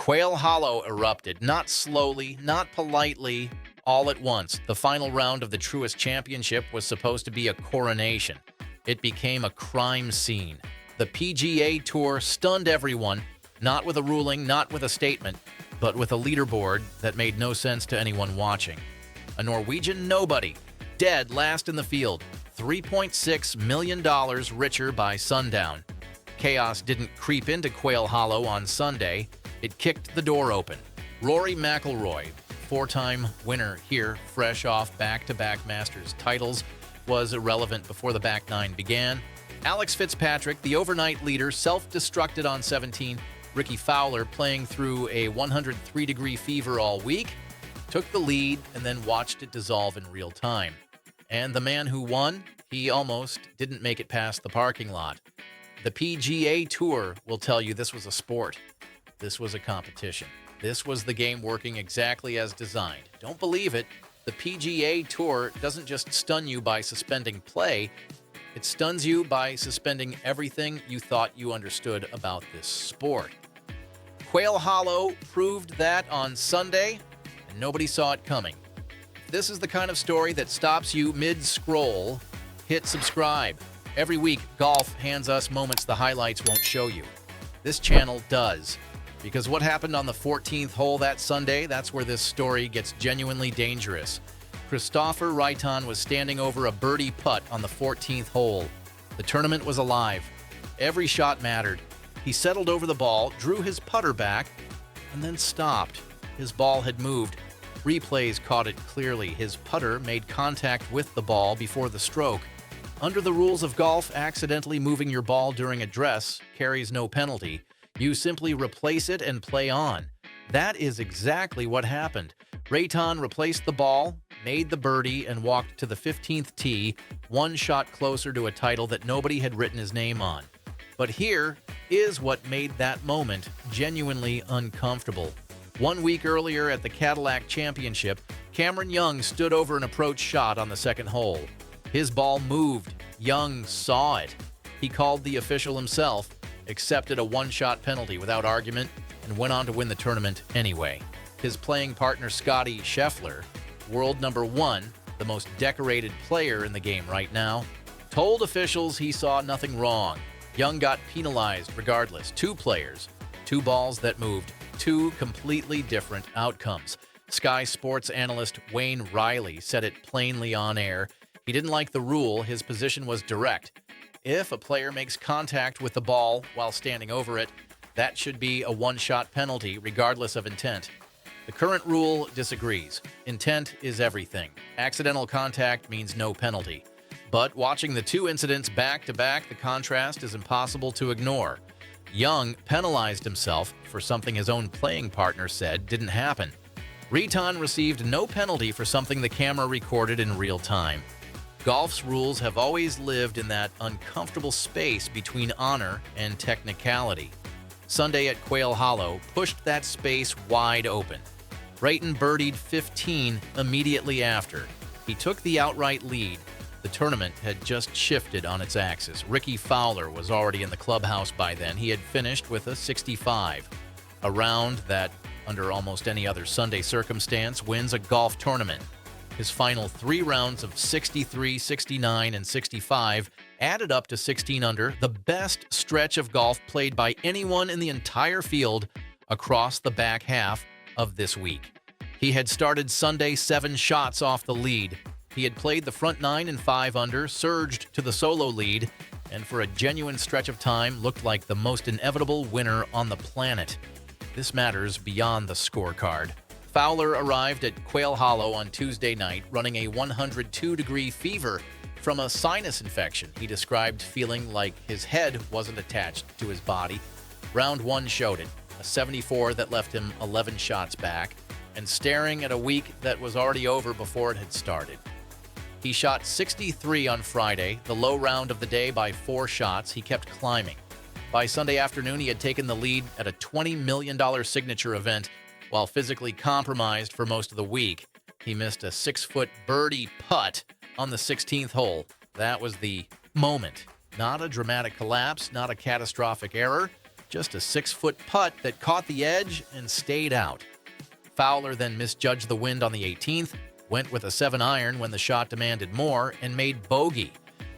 Quail Hollow erupted, not slowly, not politely, all at once. The final round of the TRUIST Championship was supposed to be a coronation. It became a crime scene. The PGA Tour stunned everyone, not with a ruling, not with a statement, but with a leaderboard that made no sense to anyone watching. A Norwegian nobody, dead last in the field, $3.6 million richer by sundown. Chaos didn't creep into Quail Hollow on Sunday. It kicked the door open. Rory McIlroy, four-time winner here, fresh off back-to-back Masters titles, was irrelevant before the back nine began. Alex Fitzpatrick, the overnight leader, self-destructed on 17. Ricky Fowler, playing through a 103-degree fever all week, took the lead and then watched it dissolve in real time. And the man who won, he almost didn't make it past the parking lot. The PGA Tour will tell you this was a sport. This was a competition. This was the game working exactly as designed. Don't believe it. The PGA Tour doesn't just stun you by suspending play. It stuns you by suspending everything you thought you understood about this sport. Quail Hollow proved that on Sunday, and nobody saw it coming. If this is the kind of story that stops you mid-scroll, hit subscribe. Every week, golf hands us moments the highlights won't show you. This channel does. Because what happened on the 14th hole that Sunday, that's where this story gets genuinely dangerous. Christopher Raitan was standing over a birdie putt on the 14th hole. The tournament was alive. Every shot mattered. He settled over the ball, drew his putter back, and then stopped. His ball had moved. Replays caught it clearly. His putter made contact with the ball before the stroke. Under the rules of golf, accidentally moving your ball during address carries no penalty. You simply replace it and play on. That is exactly what happened. Raitan replaced the ball, made the birdie, and walked to the 15th tee, one shot closer to a title that nobody had written his name on. But here is what made that moment genuinely uncomfortable. 1 week earlier at the Cadillac Championship, Cameron Young stood over an approach shot on the second hole. His ball moved. Young saw it. He called the official himself, accepted a one-shot penalty without argument, and went on to win the tournament anyway. His playing partner Scottie Scheffler, world number one, the most decorated player in the game right now, told officials he saw nothing wrong. Young got penalized regardless. Two players, two balls that moved, two completely different outcomes. Sky Sports analyst Wayne Riley said it plainly on air. He didn't like the rule. His position was direct. If a player makes contact with the ball while standing over it, that should be a one-shot penalty regardless of intent. The current rule disagrees. Intent is everything. Accidental contact means no penalty. But watching the two incidents back-to-back, the contrast is impossible to ignore. Young penalized himself for something his own playing partner said didn't happen. Raitan received no penalty for something the camera recorded in real time. Golf's rules have always lived in that uncomfortable space between honor and technicality. Sunday at Quail Hollow pushed that space wide open. Raitan birdied 15 immediately after. He took the outright lead. The tournament had just shifted on its axis. Ricky Fowler was already in the clubhouse by then. He had finished with a 65, a round that, under almost any other Sunday circumstance, wins a golf tournament. His final 3 rounds of 63, 69, and 65 added up to 16 under, the best stretch of golf played by anyone in the entire field across the back half of this week. He had started Sunday 7 shots off the lead. He had played the front 9 and 5 under, surged to the solo lead, and for a genuine stretch of time looked like the most inevitable winner on the planet. This matters beyond the scorecard. Fowler arrived at Quail Hollow on Tuesday night running a 102-degree fever from a sinus infection. He described feeling like his head wasn't attached to his body. Round 1 showed it, a 74 that left him 11 shots back, and staring at a week that was already over before it had started. He shot 63 on Friday, the low round of the day, by 4 shots. He kept climbing. By Sunday afternoon, he had taken the lead at a $20 million signature event. While physically compromised for most of the week, he missed a 6-foot birdie putt on the 16th hole. That was the moment. Not a dramatic collapse, not a catastrophic error, Just a 6-foot putt that caught the edge and stayed out. Fowler then misjudged the wind on the 18th, went with a 7-iron when the shot demanded more, and made bogey.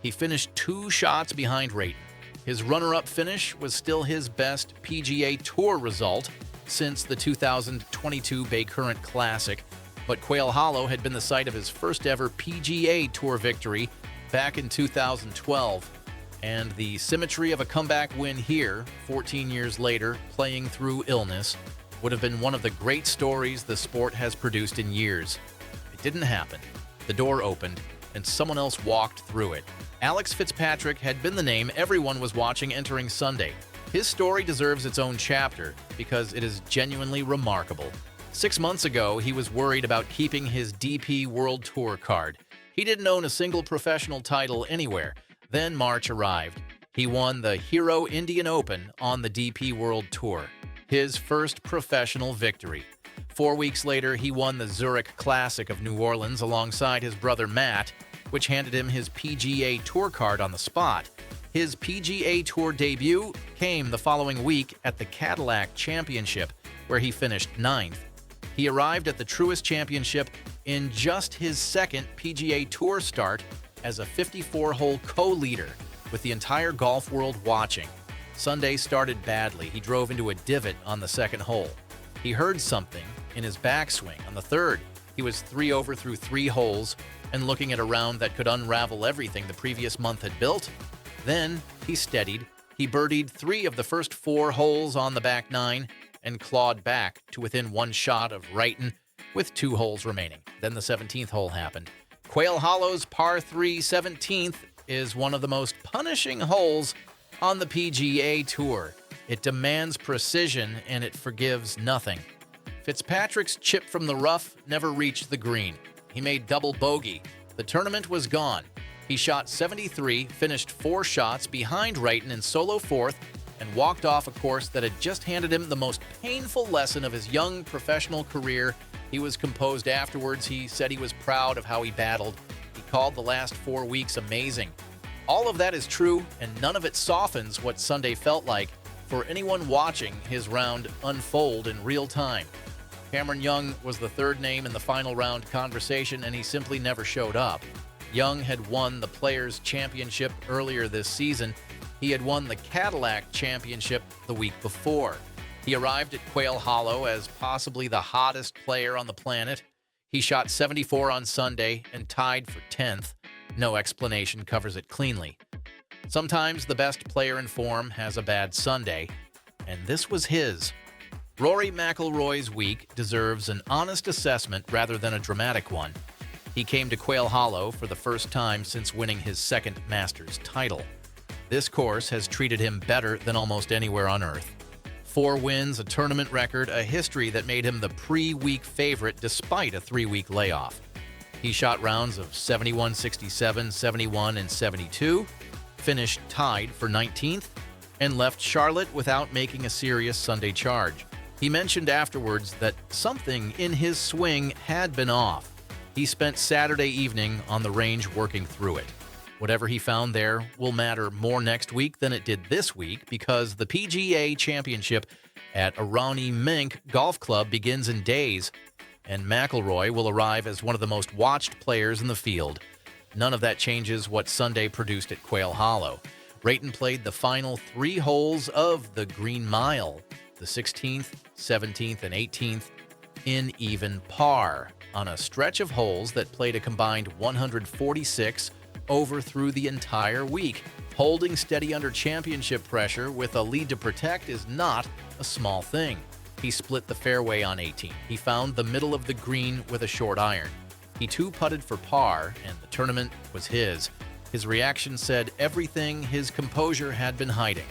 He finished 2 shots behind Rayton. His runner-up finish was still his best PGA Tour result since the 2022 Bay Current Classic, but Quail Hollow had been the site of his first-ever PGA Tour victory back in 2012, and the symmetry of a comeback win here, 14 years later, playing through illness, would have been one of the great stories the sport has produced in years. It didn't happen. The door opened, and someone else walked through it. Alex Fitzpatrick had been the name everyone was watching entering Sunday. His story deserves its own chapter because it is genuinely remarkable. 6 months ago, he was worried about keeping his DP World Tour card. He didn't own a single professional title anywhere. Then March arrived. He won the Hero Indian Open on the DP World Tour, his first professional victory. 4 weeks later, he won the Zurich Classic of New Orleans alongside his brother Matt, which handed him his PGA Tour card on the spot. His PGA Tour debut came the following week at the Cadillac Championship, where he finished 9th. He arrived at the TRUIST Championship in just his second PGA Tour start as a 54-hole co-leader, with the entire golf world watching. Sunday started badly. He drove into a divot on the second hole. He heard something in his backswing on the third. He was 3 over through 3 holes and looking at a round that could unravel everything the previous month had built. Then he steadied. He birdied 3 of the first 4 holes on the back 9 and clawed back to within 1 shot of Rayton with 2 holes remaining. Then the 17th hole happened. Quail Hollow's par 3 17th is one of the most punishing holes on the PGA Tour. It demands precision and it forgives nothing. Fitzpatrick's chip from the rough never reached the green. He made double bogey. The tournament was gone. He shot 73, finished 4 shots behind Rayton in solo 4th, and walked off a course that had just handed him the most painful lesson of his young professional career. He was composed afterwards. He said he was proud of how he battled. He called the last 4 weeks amazing. All of that is true, and none of it softens what Sunday felt like for anyone watching his round unfold in real time. Cameron Young was the 3rd name in the final round conversation, and he simply never showed up. Young had won the Players' Championship earlier this season. He had won the Cadillac Championship the week before. He arrived at Quail Hollow as possibly the hottest player on the planet. He shot 74 on Sunday and tied for 10th. No explanation covers it cleanly. Sometimes the best player in form has a bad Sunday, and this was his. Rory McIlroy's week deserves an honest assessment rather than a dramatic one. He came to Quail Hollow for the first time since winning his 2nd Masters title. This course has treated him better than almost anywhere on earth. 4 wins, a tournament record, a history that made him the pre-week favorite despite a 3-week layoff. He shot rounds of 71, 67, 71, and 72, finished tied for 19th, and left Charlotte without making a serious Sunday charge. He mentioned afterwards that something in his swing had been off. He spent Saturday evening on the range working through it. Whatever he found there will matter more next week than it did this week because the PGA Championship at Aroni Mink Golf Club begins in days, and McIlroy will arrive as one of the most watched players in the field. None of that changes what Sunday produced at Quail Hollow. Rayton played the final 3 holes of the Green Mile, the 16th, 17th, and 18th, in even par, on a stretch of holes that played a combined 146 over through the entire week. Holding steady under championship pressure with a lead to protect is not a small thing. He split the fairway on 18. He found the middle of the green with a short iron. He 2-putted for par, and the tournament was his. His reaction said everything his composure had been hiding.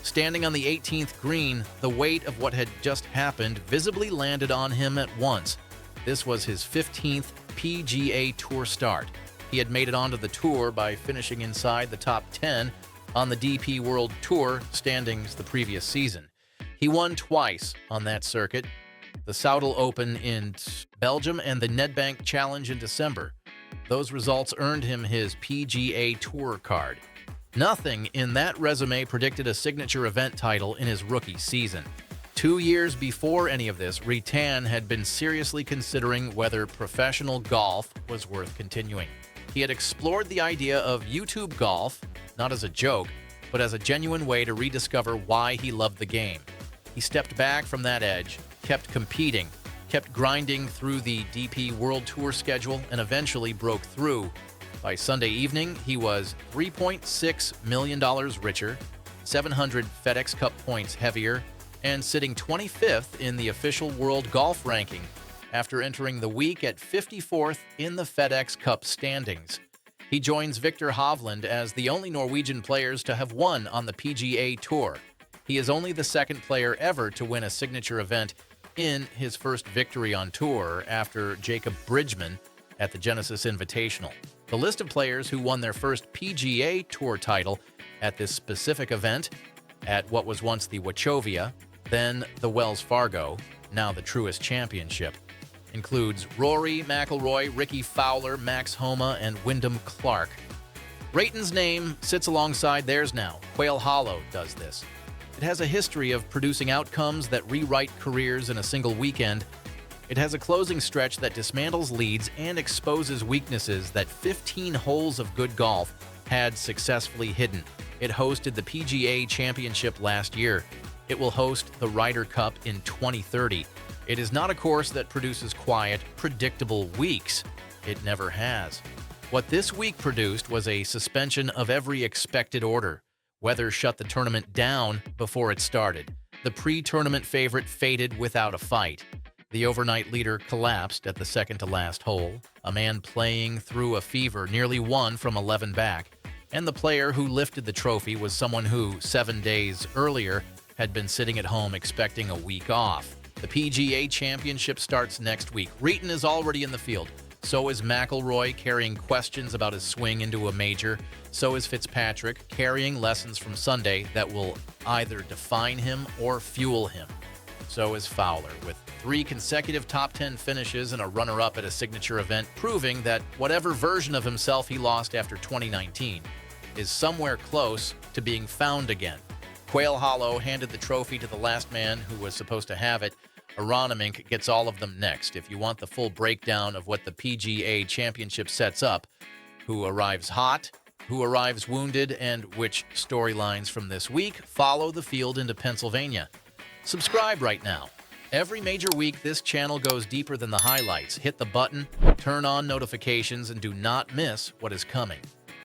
Standing on the 18th green, the weight of what had just happened visibly landed on him at once. This was his 15th PGA Tour start. He had made it onto the tour by finishing inside the top 10 on the DP World Tour standings the previous season. He won twice on that circuit, the Soudal Open in Belgium and the Nedbank Challenge in December. Those results earned him his PGA Tour card. Nothing in that resume predicted a signature event title in his rookie season. 2 years before any of this, Retan had been seriously considering whether professional golf was worth continuing. He had explored the idea of YouTube golf, not as a joke, but as a genuine way to rediscover why he loved the game. He stepped back from that edge, kept competing, kept grinding through the DP World Tour schedule, and eventually broke through. By Sunday evening, he was $3.6 million richer, 700 FedEx Cup points heavier, and sitting 25th in the official world golf ranking after entering the week at 54th in the FedEx Cup standings. He joins Victor Hovland as the only Norwegian players to have won on the PGA Tour. He is only the second player ever to win a signature event in his first victory on tour after Jacob Bridgman at the Genesis Invitational. The list of players who won their first PGA Tour title at this specific event, at what was once the Wachovia, then the Wells Fargo, now the Truist Championship, includes Rory McIlroy, Ricky Fowler, Max Homa, and Wyndham Clark. Rayton's name sits alongside theirs now. Quail Hollow does this. It has a history of producing outcomes that rewrite careers in a single weekend. It has a closing stretch that dismantles leads and exposes weaknesses that 15 holes of good golf had successfully hidden. It hosted the PGA Championship last year. It will host the Ryder Cup in 2030. It is not a course that produces quiet, predictable weeks. It never has. What this week produced was a suspension of every expected order. Weather shut the tournament down before it started. The pre-tournament favorite faded without a fight. The overnight leader collapsed at the second-to-last hole. A man playing through a fever nearly won from 11 back. And the player who lifted the trophy was someone who, 7 days earlier, had been sitting at home expecting a week off. The PGA Championship starts next week. Rayton is already in the field. So is McIlroy, carrying questions about his swing into a major. So is Fitzpatrick, carrying lessons from Sunday that will either define him or fuel him. So is Fowler, with 3 consecutive top 10 finishes and a runner-up at a signature event, proving that whatever version of himself he lost after 2019 is somewhere close to being found again. Quail Hollow handed the trophy to the last man who was supposed to have it. Aronimink gets all of them next. If you want the full breakdown of what the PGA Championship sets up, who arrives hot, who arrives wounded, and which storylines from this week follow the field into Pennsylvania. Subscribe right now. Every major week, this channel goes deeper than the highlights. Hit the button, turn on notifications, and do not miss what is coming.